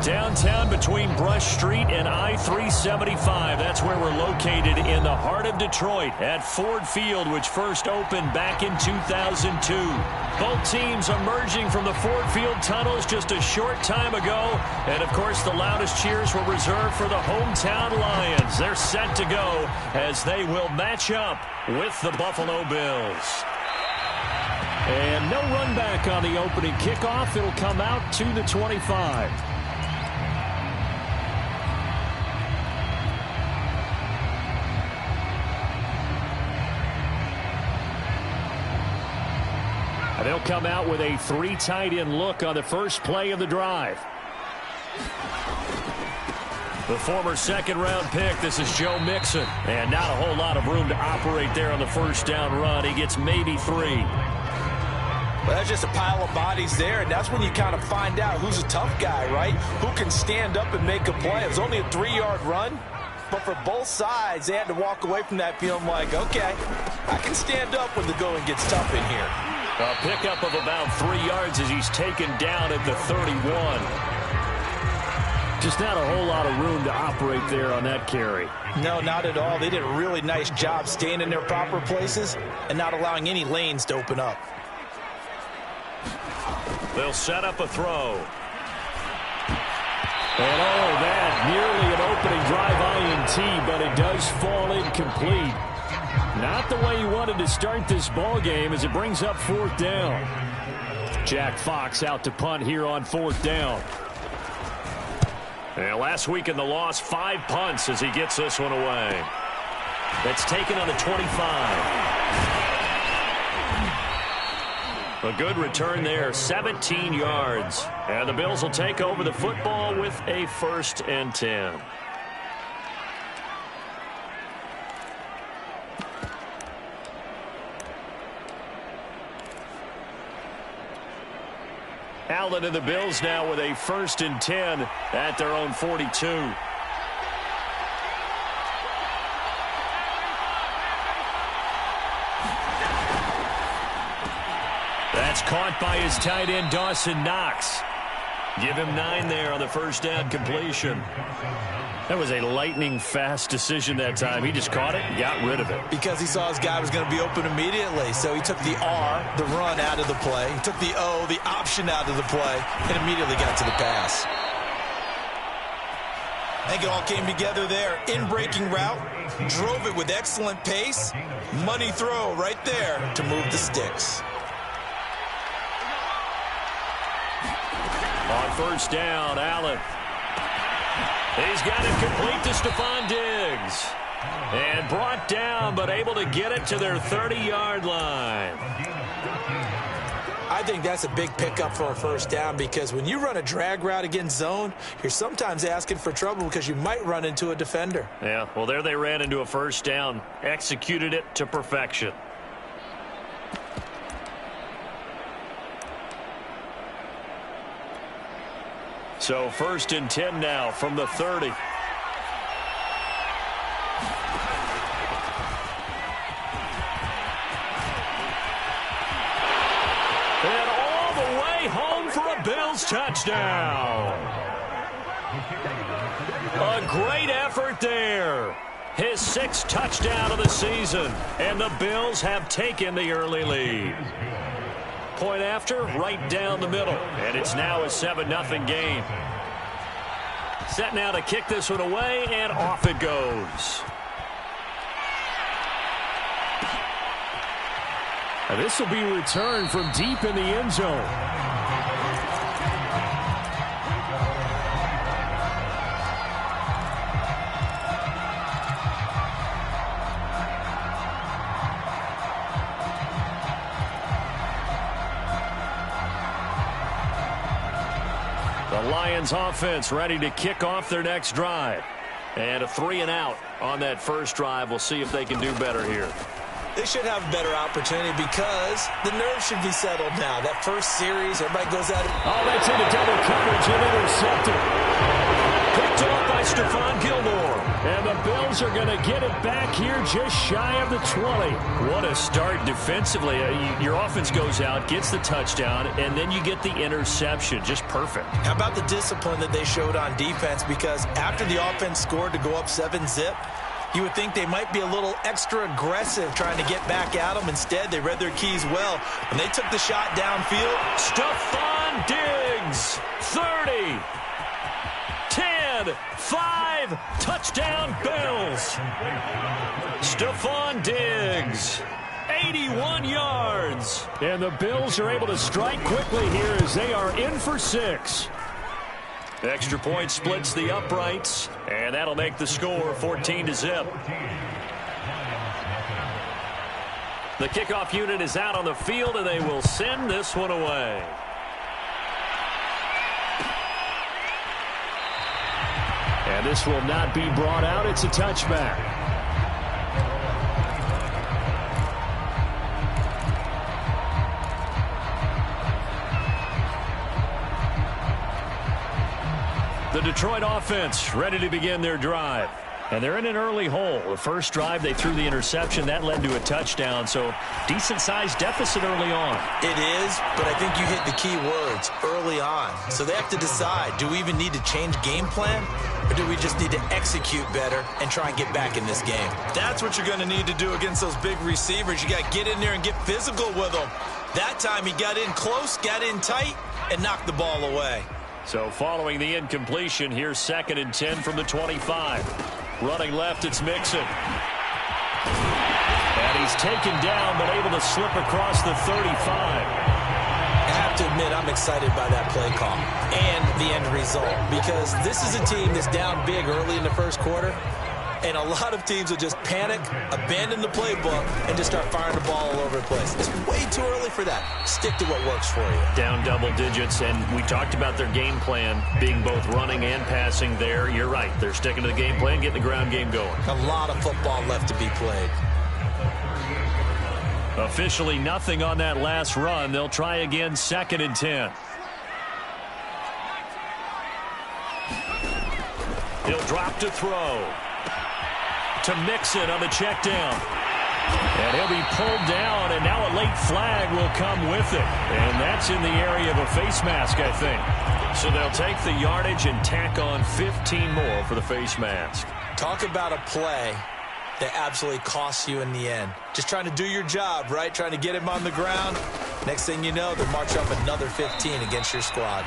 Downtown between Brush Street and I-375. That's where we're located in the heart of Detroit at Ford Field, which first opened back in 2002. Both teams emerging from the Ford Field tunnels just a short time ago. And, of course, the loudest cheers were reserved for the hometown Lions. They're set to go as they will match up with the Buffalo Bills. And no run back on the opening kickoff. It'll come out to the 25. And they'll come out with a 3 tight end look on the first play of the drive. The former second-round pick, this is Joe Mixon. And not a whole lot of room to operate there on the first down run. He gets maybe 3. Well, that's just a pile of bodies there, and that's when you kind of find out who's a tough guy, right? Who can stand up and make a play. It was only a 3-yard run, but for both sides, they had to walk away from that feeling like, okay, I can stand up when the going gets tough in here. A pickup of about 3 yards as he's taken down at the 31. Just not a whole lot of room to operate there on that carry. No, not at all. They did a really nice job staying in their proper places and not allowing any lanes to open up. They'll set up a throw. And oh, that nearly an opening drive INT, but it does fall incomplete. Not the way you wanted to start this ball game as it brings up 4th down. Jack Fox out to punt here on 4th down. And last week in the loss, 5 punts as he gets this one away. That's taken on the 25. A good return there, 17 yards. And the Bills will take over the football with a 1st and 10. Allen and the Bills now with a 1st and 10 at their own 42. That's caught by his tight end, Dawson Knox. Give him 9 there on the first down completion. That was a lightning-fast decision that time. He just caught it and got rid of it. Because he saw his guy was going to be open immediately. So he took the R, the run, out of the play. He took the O, the option, out of the play, and immediately got to the pass. I think it all came together there. In-breaking route, drove it with excellent pace. Money throw right there to move the sticks. On first down, Allen. He's got it complete to Stephon Diggs. And brought down, but able to get it to their 30-yard line. I think that's a big pickup for a first down because when you run a drag route against zone, you're sometimes asking for trouble because you might run into a defender. Yeah, well, there they ran into a first down. Executed it to perfection. So 1st and 10 now from the 30. And all the way home for a Bills touchdown. A great effort there. His 6th touchdown of the season. And the Bills have taken the early lead. Point after, right down the middle. And it's now a 7-0 game. Set now to kick this one away, and off it goes. And this will be returned from deep in the end zone. The Lions offense ready to kick off their next drive. And a 3-and-out on that first drive. We'll see if they can do better here. They should have a better opportunity because the nerves should be settled now. That first series, everybody goes at it. Oh, that's into double coverage and intercepted. Picked off by by Stephon Gilmore. And the Bills are going to get it back here just shy of the 20. What a start defensively. Your offense goes out, gets the touchdown, and then you get the interception. Just perfect. How about the discipline that they showed on defense? Because after the offense scored to go up 7-zip, you would think they might be a little extra aggressive trying to get back at them. Instead, they read their keys well. When they took the shot downfield, Stephon Diggs, 30, 10, 5, touchdown Bills. Stephon Diggs, 81 yards. And the Bills are able to strike quickly here as they are in for 6. Extra point splits the uprights, and that'll make the score 14-0. The kickoff unit is out on the field, and they will send this one away. And this will not be brought out. It's a touchback. The Detroit offense ready to begin their drive. And they're in an early hole. The first drive, they threw the interception. That led to a touchdown, so decent-sized deficit early on. It is, but I think you hit the key words, early on. So they have to decide, do we even need to change game plan, or do we just need to execute better and try and get back in this game? That's what you're going to need to do against those big receivers. You got to get in there and get physical with them. That time he got in close, got in tight, and knocked the ball away. So following the incompletion, here's 2nd and 10 from the 25. Running left, it's Mixon. And he's taken down, but able to slip across the 35. I have to admit, I'm excited by that play call and the end result, because this is a team that's down big early in the first quarter, and a lot of teams will just panic, abandon the playbook, and just start firing the ball all over the place. It's way too early for that. Stick to what works for you. Down double digits, and we talked about their game plan being both running and passing there. You're right. They're sticking to the game plan, getting the ground game going. A lot of football left to be played. Officially nothing on that last run. They'll try again, 2nd and 10. He'll drop to throw. To Mixon on the check down. And he'll be pulled down, and now a late flag will come with it. And that's in the area of a face mask, I think. So they'll take the yardage and tack on 15 more for the face mask. Talk about a play that absolutely costs you in the end. Just trying to do your job, right? Trying to get him on the ground. Next thing you know, they'll march up another 15 against your squad.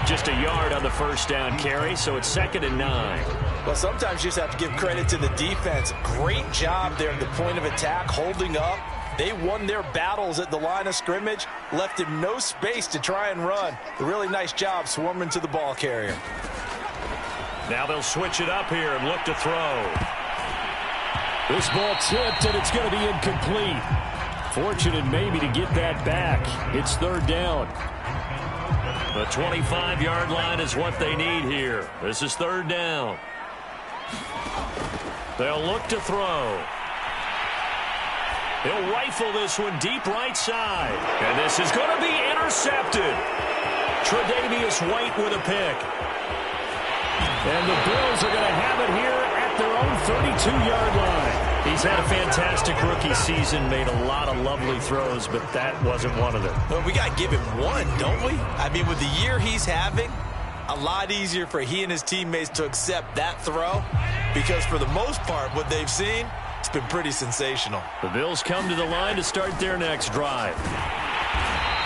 Just a yard on the first down carry, so it's 2nd and 9. Well, sometimes you just have to give credit to the defense. Great job there at the point of attack, holding up. They won their battles at the line of scrimmage, left him no space to try and run. A really nice job swarming to the ball carrier. Now they'll switch it up here and look to throw. This ball tipped, and it's going to be incomplete. Fortunate maybe to get that back. It's 3rd down. The 25-yard line is what they need here. This is 3rd down. They'll look to throw. He'll rifle this one deep right side. And this is going to be intercepted. Tre'Davious White with a pick. And the Bills are going to have it here at their own 32-yard line. He's had a fantastic rookie season, made a lot of lovely throws, but that wasn't one of them. Well, we got to give him one, don't we? I mean, with the year he's having, a lot easier for he and his teammates to accept that throw, because for the most part, what they've seen, it's been pretty sensational. The Bills come to the line to start their next drive.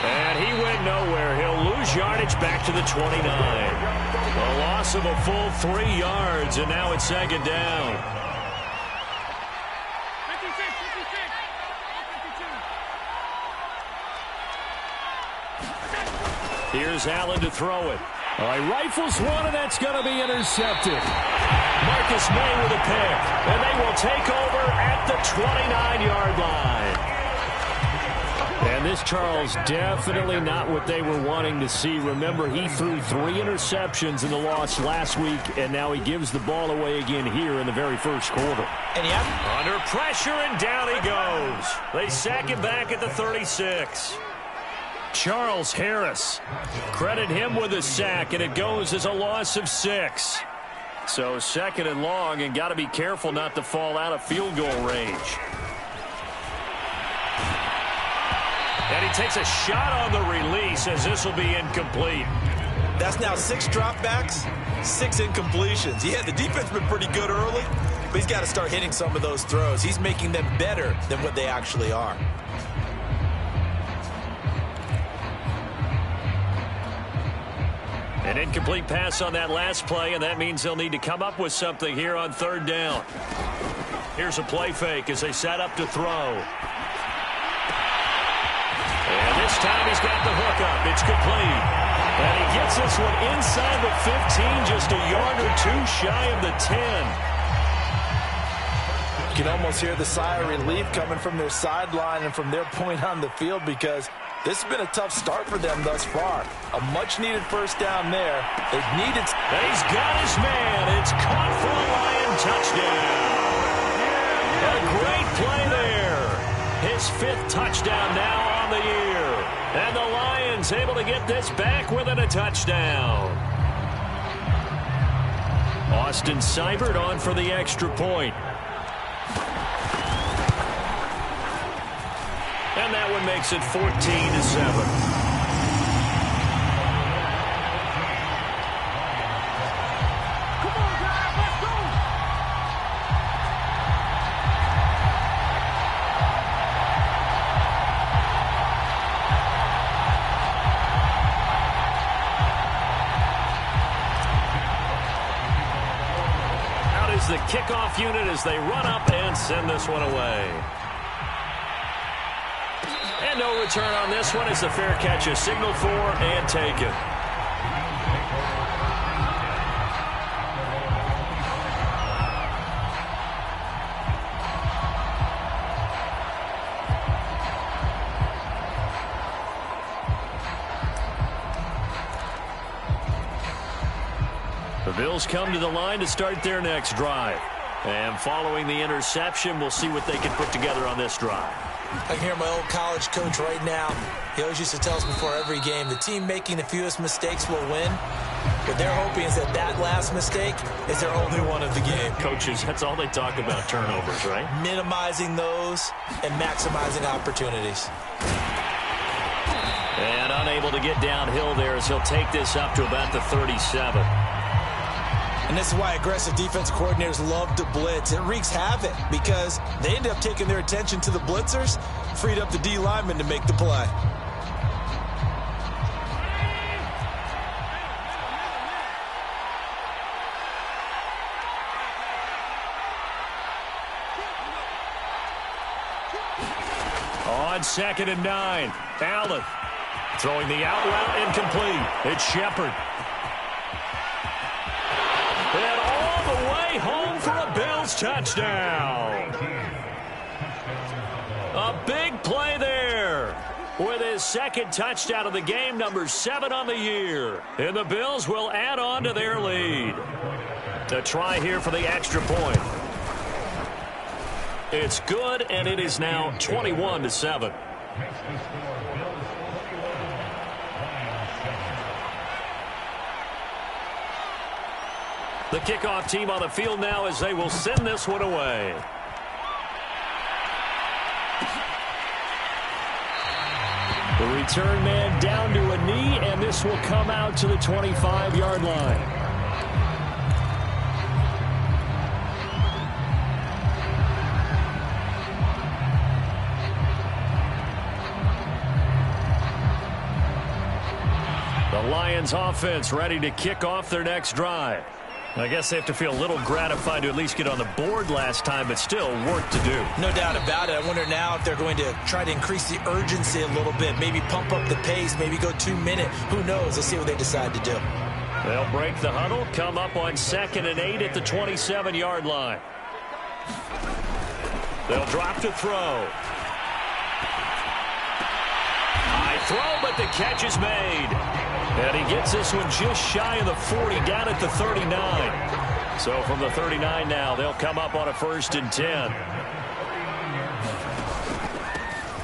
And he went nowhere. He'll lose yardage back to the 29. A loss of a full 3 yards, and now it's 2nd down. Here's Allen to throw it. All right, rifles one, and that's going to be intercepted. Marcus May with a pick, and they will take over at the 29-yard line. And this, Charles, definitely not what they were wanting to see. Remember, he threw 3 interceptions in the loss last week, and now he gives the ball away again here in the very first quarter. And under pressure, and down he goes. They sack him back at the 36. Charles Harris, credit him with a sack, and it goes as a loss of 6. So 2nd and long, and got to be careful not to fall out of field goal range. And he takes a shot on the release as this will be incomplete. That's now 6 dropbacks, 6 incompletions. Yeah, the defense has been pretty good early, but he's got to start hitting some of those throws. He's making them better than what they actually are. An incomplete pass on that last play, and that means they'll need to come up with something here on 3rd down. Here's a play fake as they set up to throw. And this time he's got the hook up. It's complete. And he gets this one inside the 15, just a yard or 2 shy of the 10. You can almost hear the sigh of relief coming from their sideline and from their point on the field, because this has been a tough start for them thus far. A much-needed first down there. They've needed... And he's got his man. It's caught for a Lion touchdown. A great play there. His 5th touchdown now on the year. And the Lions able to get this back within a touchdown. Austin Seibert on for the extra point. And that one makes it 14-7. The kickoff unit as they run up and send this one away. And no return on this one as the fair catch is signaled for and taken. The Bills come to the line to start their next drive. And following the interception, we'll see what they can put together on this drive. I can hear my old college coach right now. He always used to tell us before every game, the team making the fewest mistakes will win. What they're hoping is that that last mistake is their only one of the game. Coaches, that's all they talk about, turnovers, right? Minimizing those and maximizing opportunities. And unable to get downhill there as he'll take this up to about the 37. And this is why aggressive defensive coordinators love to blitz. It wreaks havoc because they end up taking their attention to the blitzers, freed up the D lineman to make the play. On 2nd and 9, Allen throwing the out route incomplete. It's Shepard. And all the way home for a Bills touchdown. A big play there with his 2nd touchdown of the game, number 7 on the year. And the Bills will add on to their lead. A try here for the extra point. It's good, and it is now 21-7. The kickoff team on the field now as they will send this one away. The return man down to a knee, and this will come out to the 25-yard line. The Lions offense ready to kick off their next drive. I guess they have to feel a little gratified to at least get on the board last time, but still work to do. No doubt about it. I wonder now if they're going to try to increase the urgency a little bit, maybe pump up the pace, maybe go 2-minute. Who knows? Let's see what they decide to do. They'll break the huddle, come up on 2nd and 8 at the 27-yard line. They'll drop to throw. High throw, but the catch is made. And he gets this one just shy of the 40, down at the 39. So from the 39 now, they'll come up on a 1st and 10.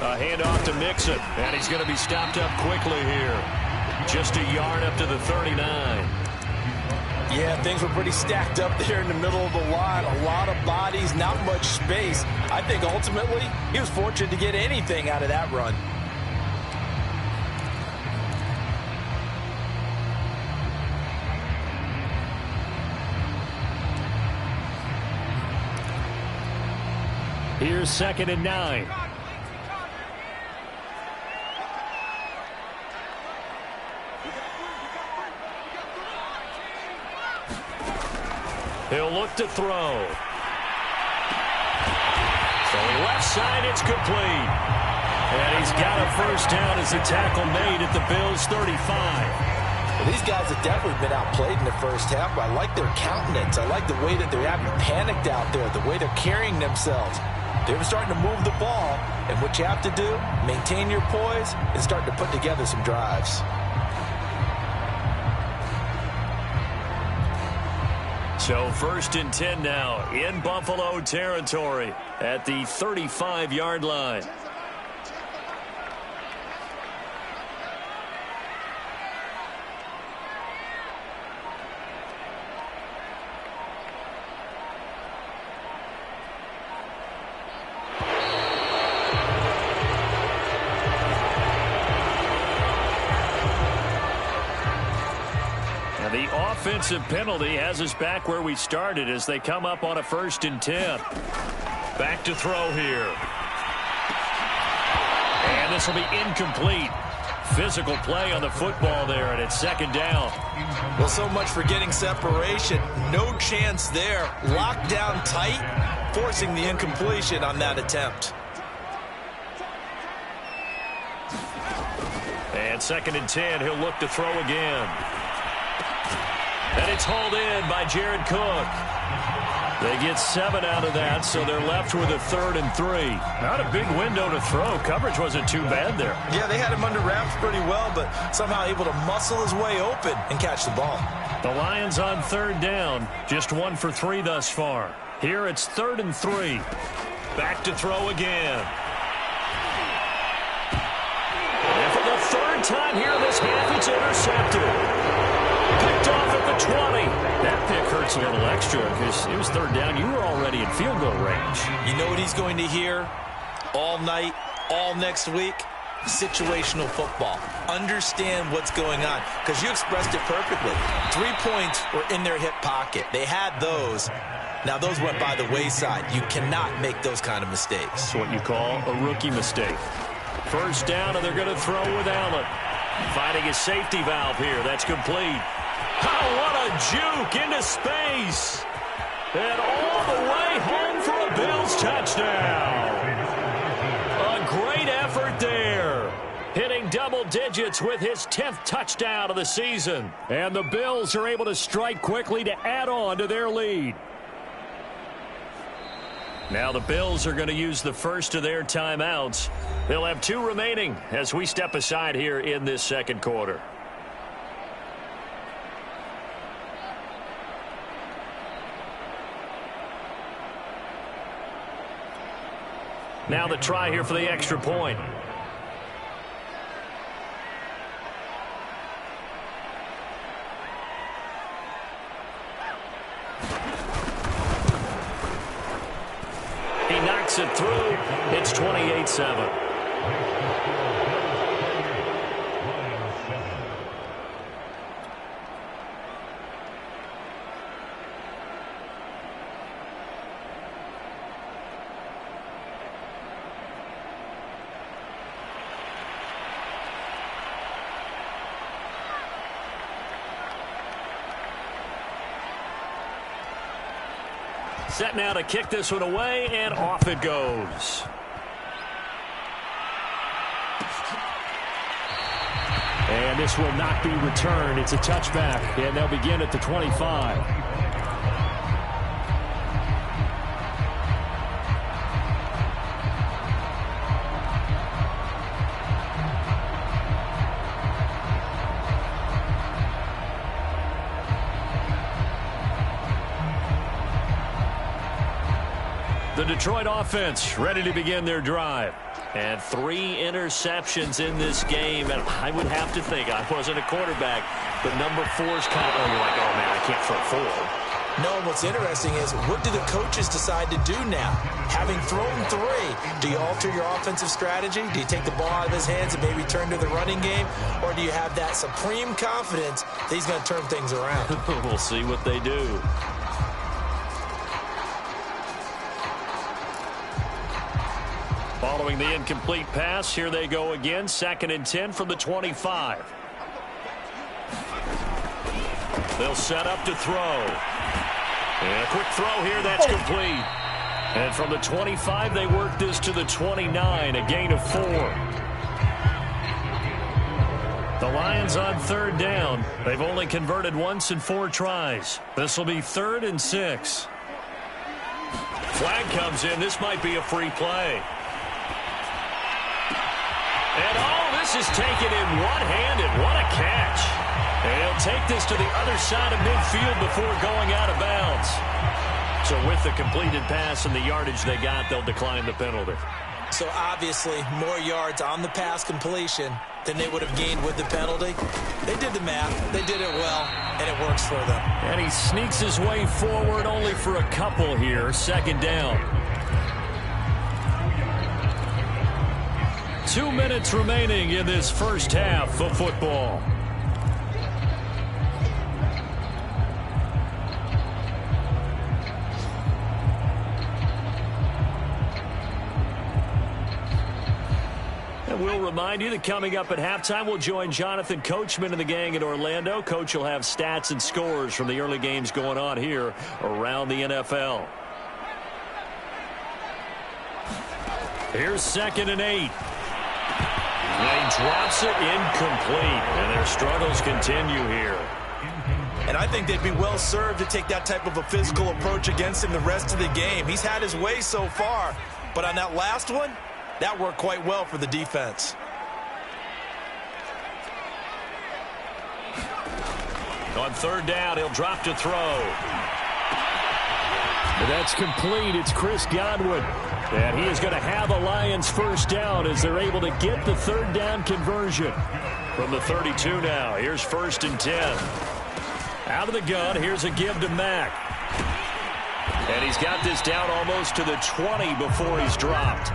A handoff to Mixon, and he's going to be stopped up quickly here. Just a yard up to the 39. Yeah, things were pretty stacked up there in the middle of the line. A lot of bodies, not much space. I think ultimately he was fortunate to get anything out of that run. Here's 2nd and 9. He'll look to throw. So left side, it's complete. And he's got a first down as the tackle made at the Bills' 35. Well, these guys have definitely been outplayed in the first half, but I like their countenance. I like the way that they're having panicked out there, the way they're carrying themselves. They're starting to move the ball, and what you have to do, maintain your poise and start to put together some drives. So 1st and 10 now in Buffalo territory at the 35-yard line. The offensive penalty has us back where we started as they come up on a 1st and 10. Back to throw here. And this will be incomplete. Physical play on the football there, and it's 2nd down. Well, so much for getting separation. No chance there. Locked down tight, forcing the incompletion on that attempt. And 2nd and 10, he'll look to throw again. And it's hauled in by Jared Cook. They get 7 out of that, so they're left with a 3rd and 3. Not a big window to throw. Coverage wasn't too bad there. Yeah, they had him under wraps pretty well, but somehow able to muscle his way open and catch the ball. The Lions on 3rd down. Just 1 for 3 thus far. Here it's 3rd and 3. Back to throw again. And for the 3rd time here this half, it's intercepted. Picked off at the 20. That pick hurts a little extra because it was 3rd down. You were already in field goal range. You know what he's going to hear all night, all next week? Situational football. Understand what's going on, because you expressed it perfectly. 3 points were in their hip pocket. They had those. Now, those went by the wayside. You cannot make those kind of mistakes. That's what you call a rookie mistake. 1st down, and they're going to throw with Allen. Finding a safety valve here. That's complete. Oh, what a juke into space. And all the way home for a Bills touchdown. A great effort there. Hitting double digits with his 10th touchdown of the season. And the Bills are able to strike quickly to add on to their lead. Now the Bills are going to use the first of their timeouts. They'll have 2 remaining as we step aside here in this 2nd quarter. Now the try here for the extra point. He knocks it through. It's 28-7. Set now to kick this one away, and off it goes. And this will not be returned. It's a touchback, and they'll begin at the 25. The Detroit offense ready to begin their drive. And 3 interceptions in this game. And I would have to think, I wasn't a quarterback, but number 4 is kind of, you're like, oh, man, I can't throw 4. No, what's interesting is, what do the coaches decide to do now? Having thrown 3, do you alter your offensive strategy? Do you take the ball out of his hands and maybe turn to the running game? Or do you have that supreme confidence that he's going to turn things around? We'll see what they do. Following the incomplete pass, here they go again. 2nd and 10 from the 25. They'll set up to throw. And a quick throw here, that's complete. And from the 25, they work this to the 29, a gain of 4. The Lions on 3rd down. They've only converted once in 4 tries. This will be 3rd and 6. Flag comes in. This might be a free play. And this is taken in one-handed. What a catch. And he'll take this to the other side of midfield before going out of bounds. So with the completed pass and the yardage they got, they'll decline the penalty. So obviously more yards on the pass completion than they would have gained with the penalty. They did the math. They did it well, and it works for them. And he sneaks his way forward only for a couple here. 2nd down. 2 minutes remaining in this first half of football. And we'll remind you that coming up at halftime, we'll join Jonathan Coachman and the gang in Orlando. Coach will have stats and scores from the early games going on here around the NFL. Here's 2nd and 8. And he drops it incomplete. And their struggles continue here. And I think they'd be well served to take that type of a physical approach against him the rest of the game. He's had his way so far. But on that last one, that worked quite well for the defense. On 3rd down, he'll drop to throw. But that's complete. It's Chris Godwin. And he is going to have a Lions first down as they're able to get the 3rd down conversion. From the 32 now, here's 1st and 10. Out of the gun, here's a give to Mack. And he's got this down almost to the 20 before he's dropped.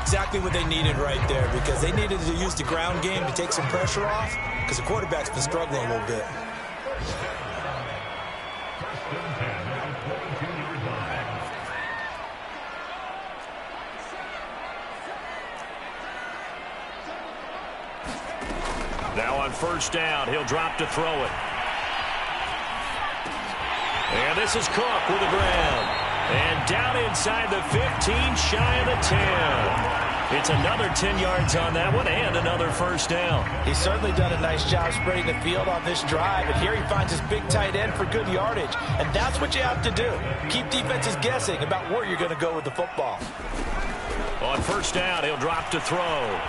Exactly what they needed right there, because they needed to use the ground game to take some pressure off, because the quarterback's been struggling a little bit. Now on 1st down, he'll drop to throw it. And this is Cook with the grab. And down inside the 15, shy of the 10. It's another 10 yards on that one and another first down. He's certainly done a nice job spreading the field on this drive. And here he finds his big tight end for good yardage. And that's what you have to do. Keep defenses guessing about where you're going to go with the football. On 1st down, he'll drop to throw.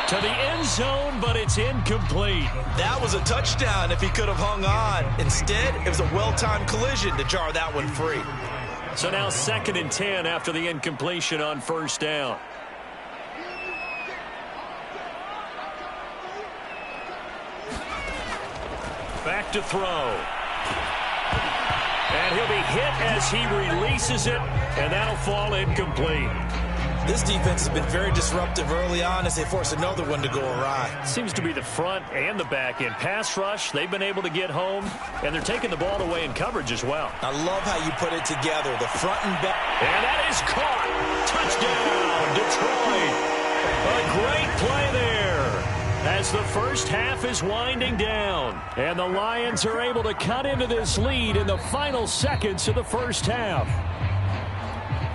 To the end zone, but it's incomplete. That was a touchdown if he could have hung on. Instead, it was a well-timed collision to jar that one free. So now 2nd and 10 after the incompletion on 1st down. Back to throw. And he'll be hit as he releases it, and that'll fall incomplete. This defense has been very disruptive early on as they force another one to go awry. Seems to be the front and the back end. Pass rush, they've been able to get home, and they're taking the ball away in coverage as well. I love how you put it together, the front and back. And that is caught. Touchdown, Detroit. A great play there as the first half is winding down. And the Lions are able to cut into this lead in the final seconds of the first half.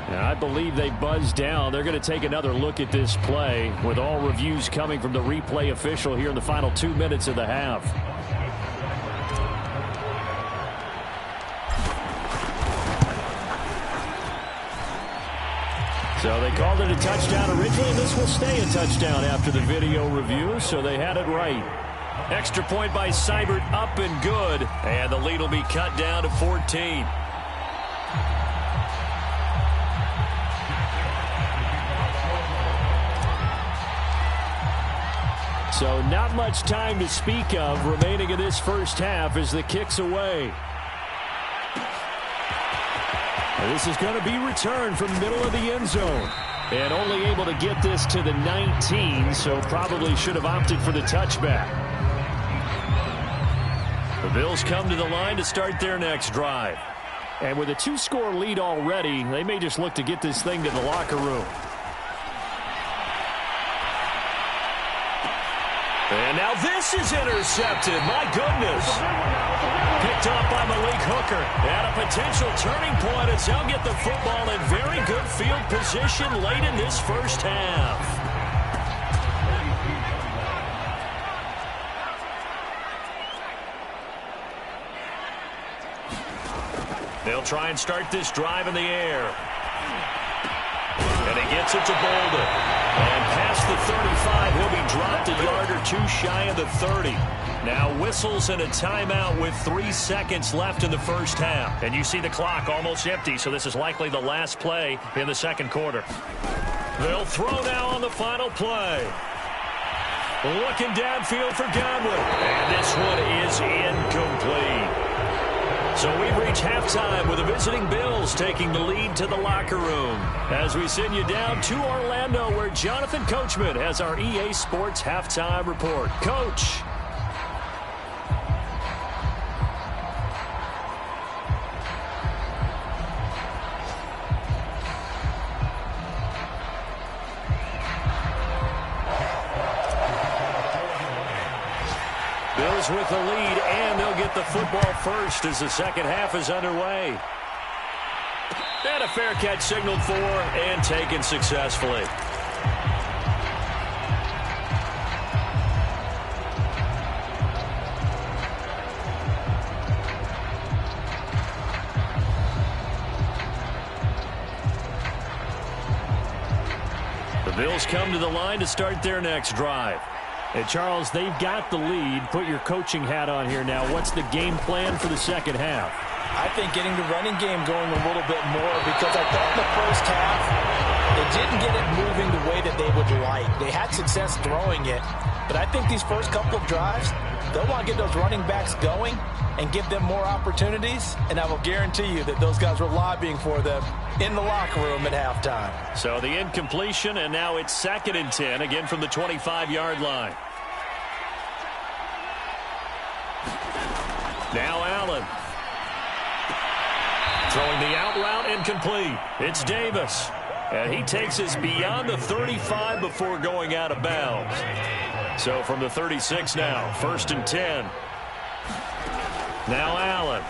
And I believe they buzzed down. They're going to take another look at this play with all reviews coming from the replay official here in the final 2 minutes of the half. So they called it a touchdown originally, and this will stay a touchdown after the video review, so they had it right. Extra point by Seibert, up and good, and the lead will be cut down to 14. So not much time to speak of remaining in this first half as the kick's away. And this is going to be returned from the middle of the end zone. And only able to get this to the 19, so probably should have opted for the touchback. The Bills come to the line to start their next drive. And with a 2-score lead already, they may just look to get this thing to the locker room. And now this is intercepted. My goodness. Picked off by Malik Hooker. And a potential turning point as he'll get the football in very good field position late in this first half. They'll try and start this drive in the air. And he gets it to Bolden. And past the 35, he'll be dropped a yard or two shy of the 30. Now whistles and a timeout with 3 seconds left in the first half. And you see the clock almost empty, so this is likely the last play in the second quarter. They'll throw now on the final play. Looking downfield for Godwin. And this one is incomplete. So we've reached halftime with the visiting Bills taking the lead to the locker room. As we send you down to Orlando, where Jonathan Coachman has our EA Sports halftime report. Coach. Bills with the lead, and they'll get the football first as the second half is underway. And a fair catch signaled for and taken successfully. The Bills come to the line to start their next drive. And Charles, they've got the lead. Put your coaching hat on here now. What's the game plan for the second half? I think getting the running game going a little bit more, because I thought in the first half they didn't get it moving the way that they would like. They had success throwing it, but I think these first couple of drives, they'll want to get those running backs going and give them more opportunities, and I will guarantee you that those guys were lobbying for them in the locker room at halftime. So the incompletion, and now it's 2nd and 10, again from the 25-yard line. Now Allen. Throwing the out route incomplete. It's Davis. And he takes us beyond the 35 before going out of bounds. So from the 36 now, 1st and 10. Now Allen.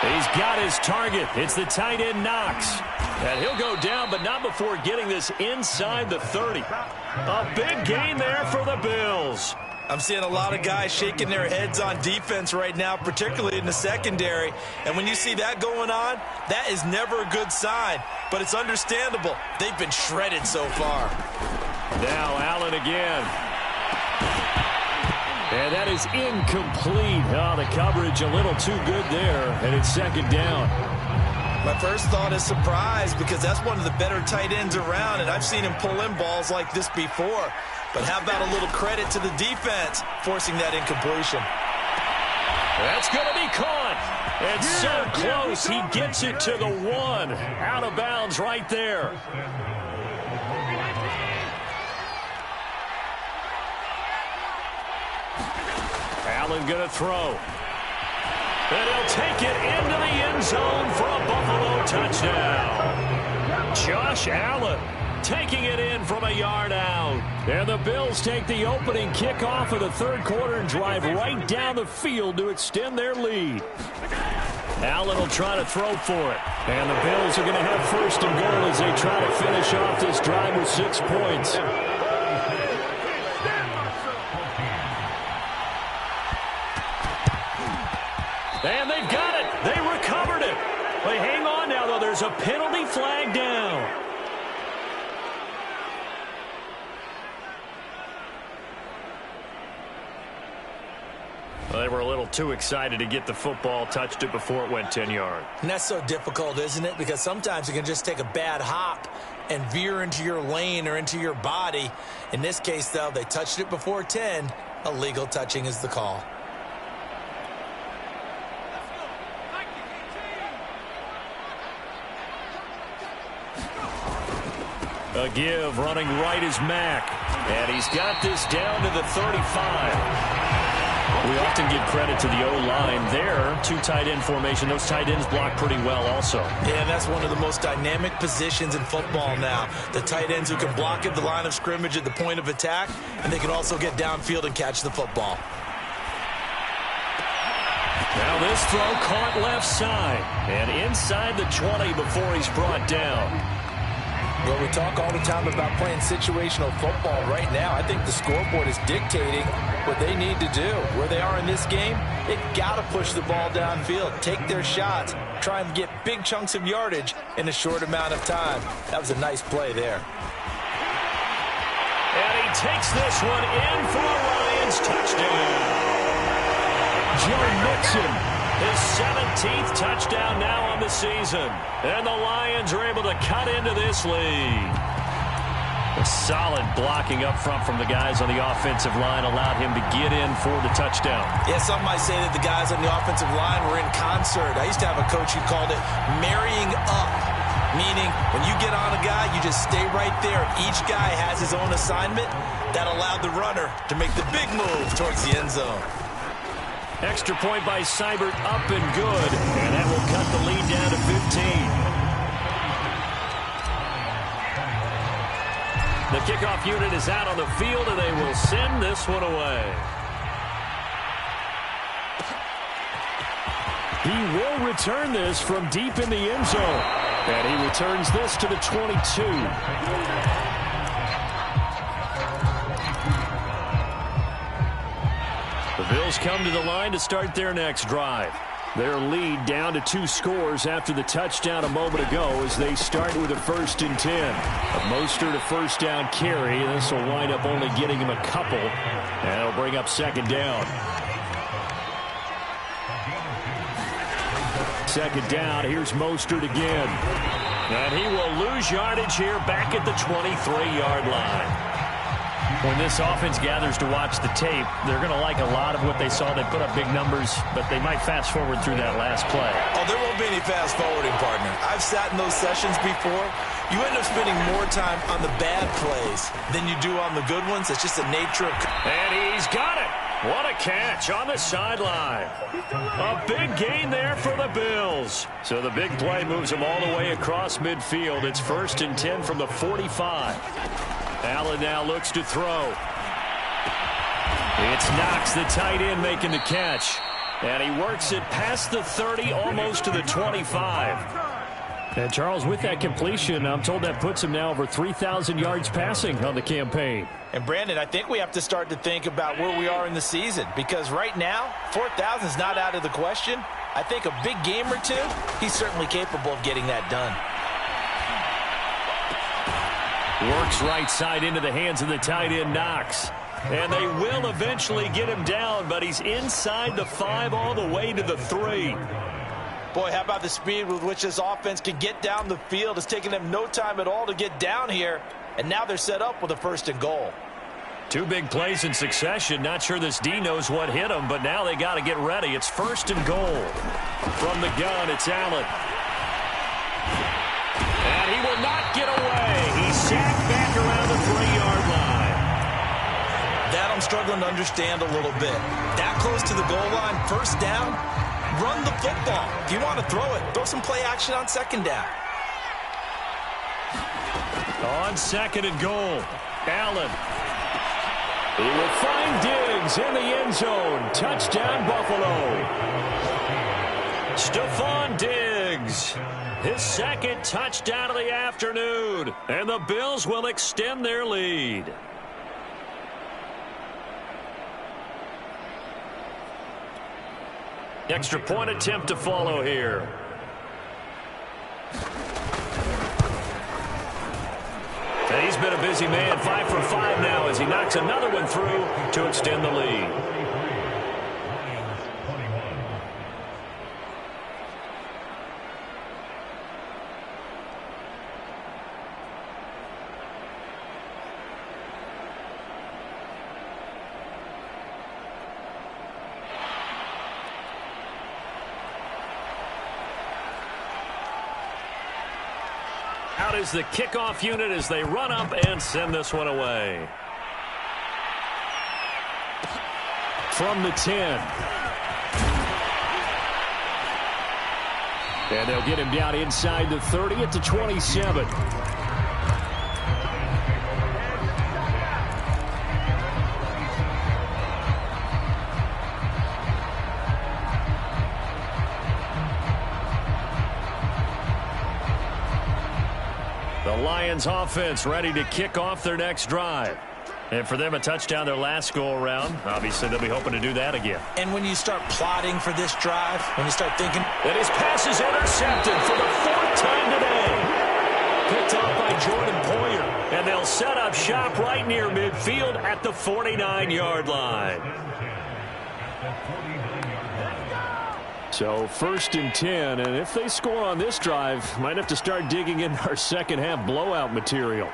He's got his target. It's the tight end Knox. And he'll go down, but not before getting this inside the 30. A big gain there for the Bills. I'm seeing a lot of guys shaking their heads on defense right now, particularly in the secondary. And when you see that going on, that is never a good sign. But it's understandable. They've been shredded so far. Now Allen again. And that is incomplete. Oh, the coverage a little too good there. And it's 2nd down. My first thought is surprise, because that's one of the better tight ends around, and I've seen him pull in balls like this before. But how about a little credit to the defense forcing that incompletion? That's going to be caught. And so close, he gets it to the 1. Out of bounds right there. Allen going to throw. And he'll take it into the end zone for a Buffalo touchdown. Josh Allen taking it in from a yard out. And the Bills take the opening kickoff of the third quarter and drive right down the field to extend their lead. Allen will try to throw for it. And the Bills are going to have 1st and goal as they try to finish off this drive with 6 points. And they've got it. They recovered it. They hang on now, though. There's a penalty flag down. Well, they were a little too excited to get the football, touched it before it went 10 yards. And that's so difficult, isn't it? Because sometimes it can just take a bad hop and veer into your lane or into your body. In this case, though, they touched it before 10. Illegal touching is the call. A give, running right is Mack. And he's got this down to the 35. We often give credit to the O-line there. Two tight end formation. Those tight ends block pretty well also. Yeah, that's one of the most dynamic positions in football now. The tight ends who can block at the line of scrimmage at the point of attack, and they can also get downfield and catch the football. Now this throw caught left side. And inside the 20 before he's brought down. Well, we talk all the time about playing situational football. Right now, I think the scoreboard is dictating what they need to do. Where they are in this game, they've got to push the ball downfield, take their shots, try and get big chunks of yardage in a short amount of time. That was a nice play there. And he takes this one in for a Lions touchdown. Joe Mixon. His 17th touchdown now on the season. And the Lions are able to cut into this lead. A solid blocking up front from the guys on the offensive line allowed him to get in for the touchdown. Yeah, some might say that the guys on the offensive line were in concert. I used to have a coach who called it marrying up, meaning when you get on a guy, you just stay right there. Each guy has his own assignment. That allowed the runner to make the big move towards the end zone. Extra point by Seibert, up and good. And that will cut the lead down to 15. The kickoff unit is out on the field, and they will send this one away. He will return this from deep in the end zone. And he returns this to the 22. The Bills come to the line to start their next drive. Their lead down to 2 scores after the touchdown a moment ago as they start with a 1st and 10. A Mostert a first down carry. This will wind up only getting him a couple. And it'll bring up 2nd down. 2nd down. Here's Mostert again. And he will lose yardage here back at the 23-yard line. When this offense gathers to watch the tape, they're going to like a lot of what they saw. They put up big numbers, but they might fast forward through that last play. Oh, there won't be any fast forwarding, partner. I've sat in those sessions before. You end up spending more time on the bad plays than you do on the good ones. It's just the nature of... And he's got it. What a catch on the sideline. A big gain there for the Bills. So the big play moves them all the way across midfield. It's 1st and 10 from the 45. Allen now looks to throw. It's Knox, the tight end, making the catch. And he works it past the 30, almost to the 25. And Charles, with that completion, I'm told that puts him now over 3,000 yards passing on the campaign. And Brandon, I think we have to start to think about where we are in the season, because right now, 4,000 is not out of the question. I think a big game or two, he's certainly capable of getting that done. Works right side into the hands of the tight end, Knox. And they will eventually get him down, but he's inside the 5 all the way to the 3. Boy, how about the speed with which this offense can get down the field? It's taken them no time at all to get down here, and now they're set up with a 1st and goal. 2 big plays in succession. Not sure this D knows what hit him, but now they got to get ready. It's 1st and goal. From the gun, it's Allen. And he will not get away. He's sacked back around the 3-yard line. That I'm struggling to understand a little bit. That close to the goal line, 1st down, run the football. If you want to throw it, throw some play action on 2nd down. On 2nd and goal, Allen. He will find Diggs in the end zone. Touchdown, Buffalo. Stephon Diggs, his 2nd touchdown of the afternoon. And the Bills will extend their lead. Extra point attempt to follow here. And he's been a busy man, 5 for 5 now as he knocks another one through to extend the lead. out is the kickoff unit as they run up and send this one away. From the 10. And they'll get him down inside the 30 at the 27. The Lions offense ready to kick off their next drive. And for them, a touchdown their last go-around. Obviously, they'll be hoping to do that again. And when you start plotting for this drive, when you start thinking... And his pass is intercepted for the 4th time today. Picked off by Jordan Poyer. And they'll set up shop right near midfield at the 49-yard line. So 1st and 10, and if they score on this drive, might have to start digging in our second half blowout material.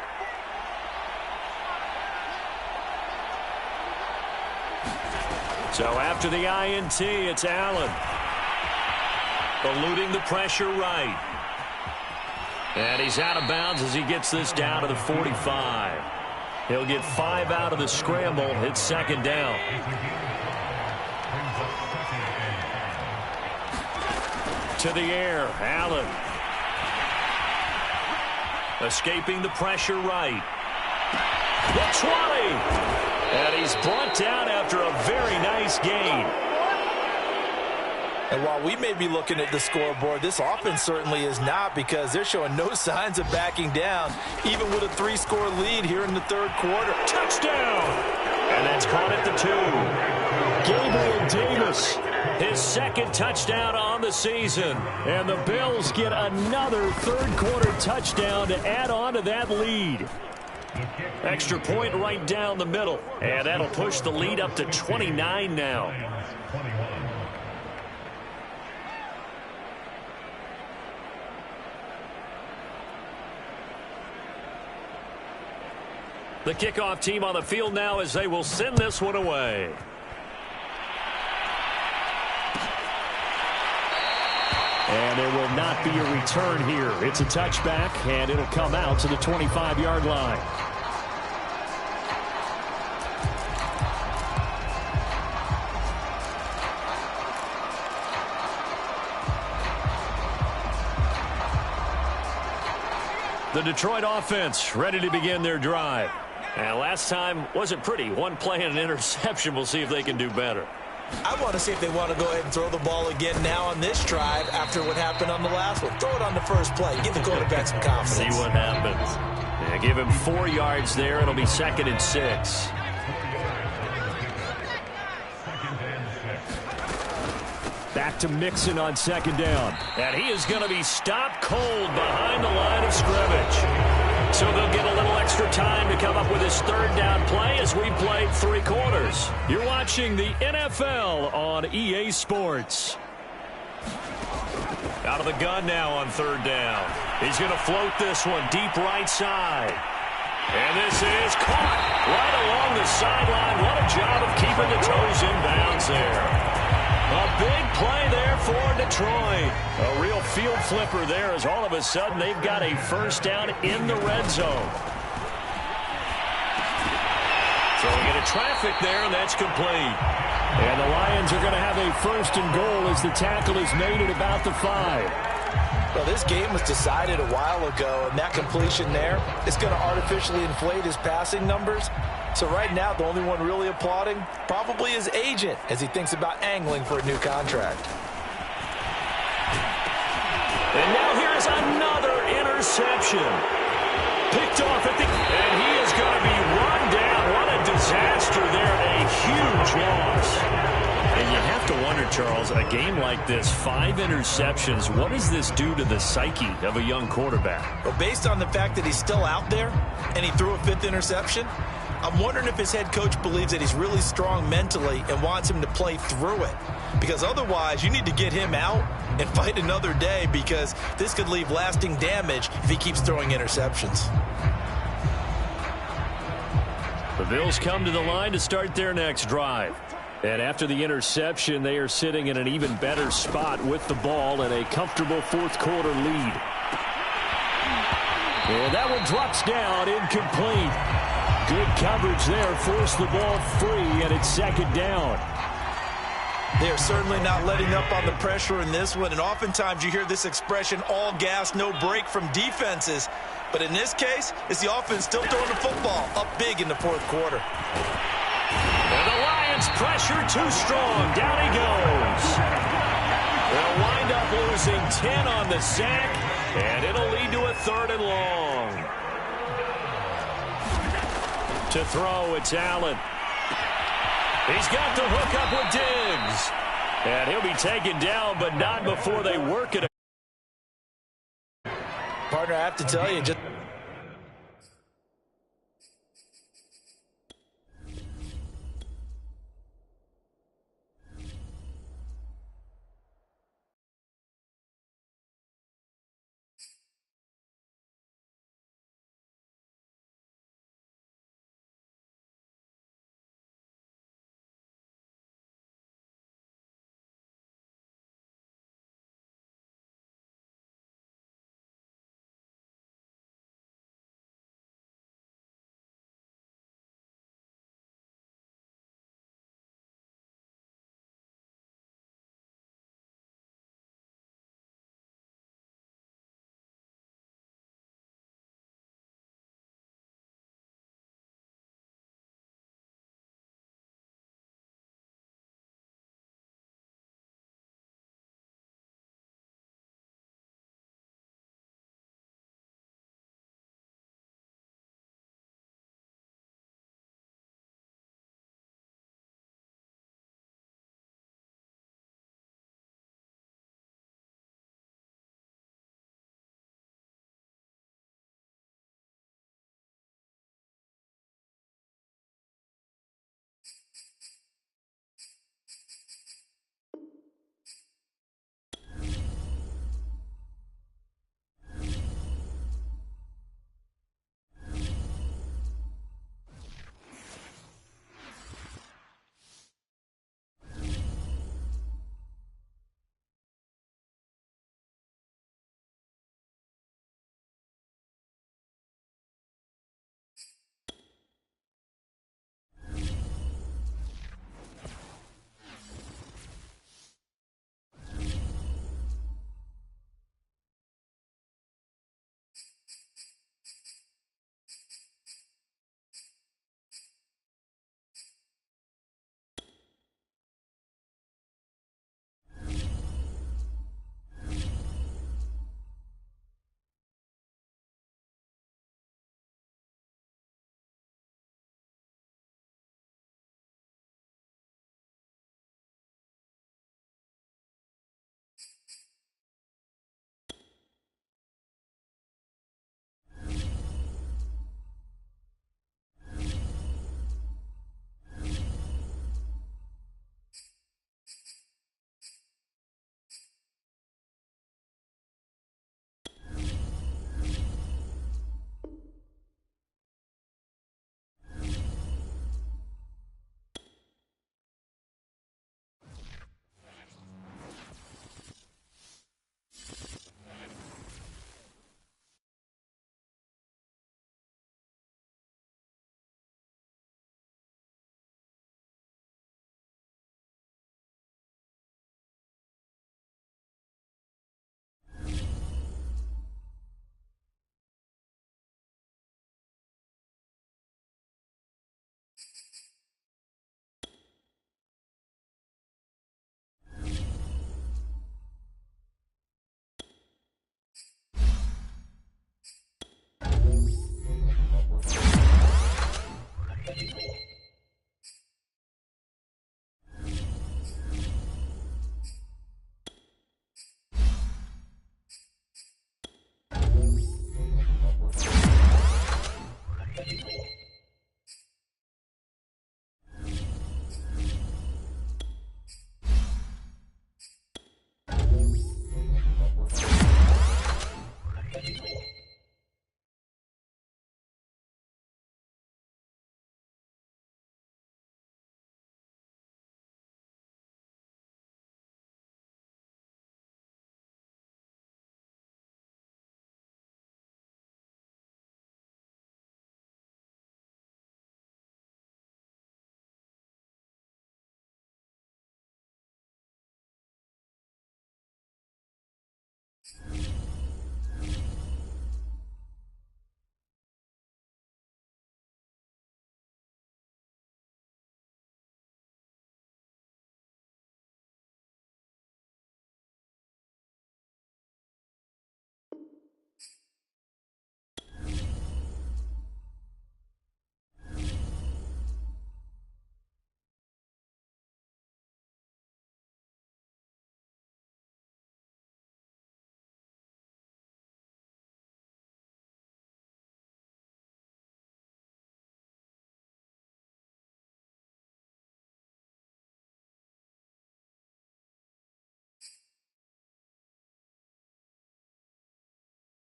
So after the INT, it's Allen. Eluding the pressure right. And he's out of bounds as he gets this down to the 45. He'll get 5 out of the scramble. It's 2nd down. To the air, Allen. Escaping the pressure right. The 20. And he's brought down after a very nice gain. And while we may be looking at the scoreboard, this offense certainly is not, because they're showing no signs of backing down, even with a 3-score lead here in the 3rd quarter. Touchdown! And that's caught at the 2. Gabriel Davis, his 2nd touchdown on the season. And the Bills get another 3rd quarter touchdown to add on to that lead. Extra point right down the middle. And that'll push the lead up to 29 now. The kickoff team on the field now as they will send this one away. And there will not be a return here. It's a touchback, and it'll come out to the 25-yard line. The Detroit offense ready to begin their drive. And last time wasn't pretty. One play and an interception. We'll see if they can do better. I want to see if they want to go ahead and throw the ball again now on this drive after what happened on the last one. Throw it on the first play. Give the quarterback some confidence. See what happens. Yeah, give him 4 yards there. It'll be 2nd and 6. Back to Mixon on 2nd down. And he is going to be stopped cold behind the line of scrimmage. So they'll get a little extra time to come up with his 3rd down play as we played 3 quarters. You're watching the NFL on EA Sports. Out of the gun now on 3rd down. He's going to float this one deep right side. And this is caught right along the sideline. What a job of keeping the toes in bounds there. A big play there for Detroit. A real field flipper there as all of a sudden they've got a 1st down in the red zone. Throwing into traffic there, and that's complete. And the Lions are going to have a 1st and goal as the tackle is made at about the 5. Well, this game was decided a while ago, and that completion there is going to artificially inflate his passing numbers. So right now, the only one really applauding probably his agent as he thinks about angling for a new contract. And now here's another interception. Picked off at the... And he is going to be run down. What a disaster there. A huge loss. And you have to wonder, Charles, a game like this, 5 interceptions, what does this do to the psyche of a young quarterback? Well, based on the fact that he's still out there and he threw a 5th interception, I'm wondering if his head coach believes that he's really strong mentally and wants him to play through it. Because otherwise, you need to get him out and fight another day, because this could leave lasting damage if he keeps throwing interceptions. The Bills come to the line to start their next drive. And after the interception, they are sitting in an even better spot with the ball and a comfortable 4th quarter lead. And that one drops down, incomplete. Good coverage there, forced the ball free, and it's second down. They're certainly not letting up on the pressure in this one, and oftentimes you hear this expression, all gas, no break from defenses. But in this case, it's the offense still throwing the football up big in the fourth quarter. And the Lions pressure too strong. Down he goes. They'll wind up losing 10 on the sack, and it'll lead to a 3rd and long. To throw, it's Allen. He's got the hook up with Diggs. And he'll be taken down, but not before they work it. Partner, I have to tell you, just